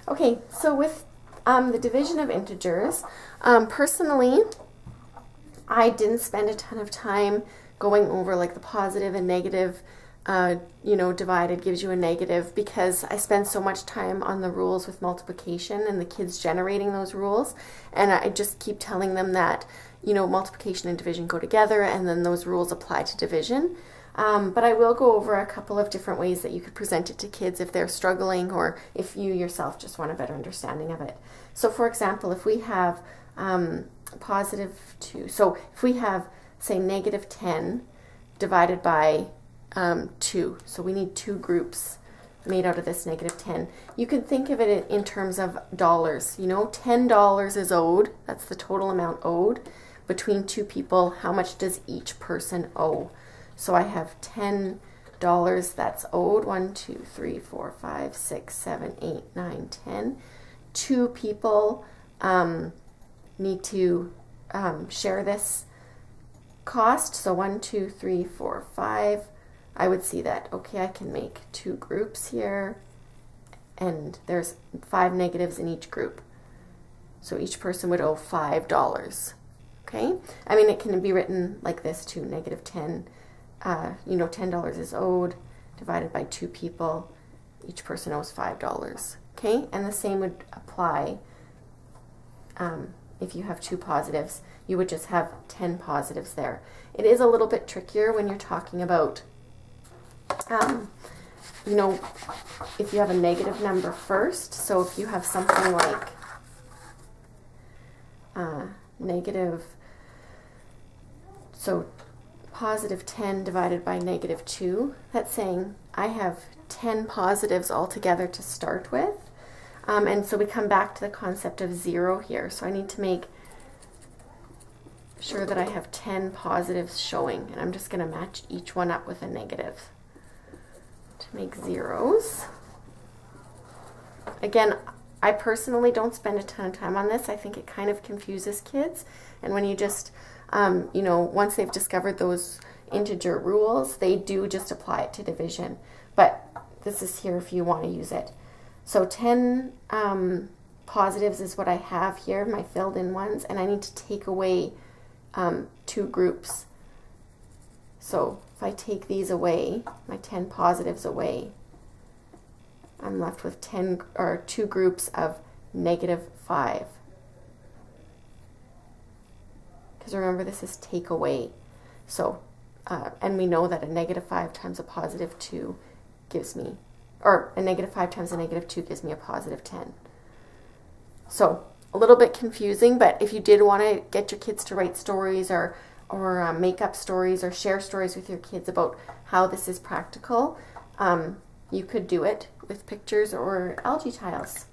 Okay, so with the division of integers, personally, I didn't spend a ton of time going over like the positive and negative, divided gives you a negative, because I spend so much time on the rules with multiplication and the kids generating those rules. And I just keep telling them that, multiplication and division go together, and then those rules apply to division. But I will go over a couple of different ways that you could present it to kids if they're struggling, or if you yourself just want a better understanding of it. So for example, if we have positive 2, so if we have, say, negative 10 divided by 2, so we need 2 groups made out of this negative 10. You can think of it in terms of dollars. $10 is owed. That's the total amount owed between 2 people. How much does each person owe? So I have $10 that's owed. 1, 2, 3, 4, 5, 6, 7, 8, 9, 10. 2 people need to share this cost. So 1, 2, 3, 4, 5. I would see that, okay, I can make 2 groups here, and there's 5 negatives in each group. So each person would owe $5. Okay? I mean, it can be written like this too, negative 10. $10 is owed, divided by 2 people. Each person owes $5. Okay? And the same would apply if you have 2 positives. You would just have 10 positives there. It is a little bit trickier when you're talking about, if you have a negative number first. So if you have something like positive 10 divided by negative 2, that's saying I have 10 positives altogether to start with. And so we come back to the concept of 0 here. So I need to make sure that I have 10 positives showing, and I'm just going to match each one up with a negative to make zeros. Again, I personally don't spend a ton of time on this. I think it kind of confuses kids, and when you just once they've discovered those integer rules, they do just apply it to division. But this is here if you want to use it. So 10 positives is what I have here, my filled in ones, and I need to take away 2 groups. So if I take these away, my 10 positives away, I'm left with 2 groups of negative 5. Because remember, this is take away. So, and we know that a negative 5 times a positive 2 gives me, or a negative 5 times a negative 2 gives me a positive 10. So a little bit confusing, but if you did want to get your kids to write stories or make up stories or share stories with your kids about how this is practical, you could do it with pictures or algae tiles.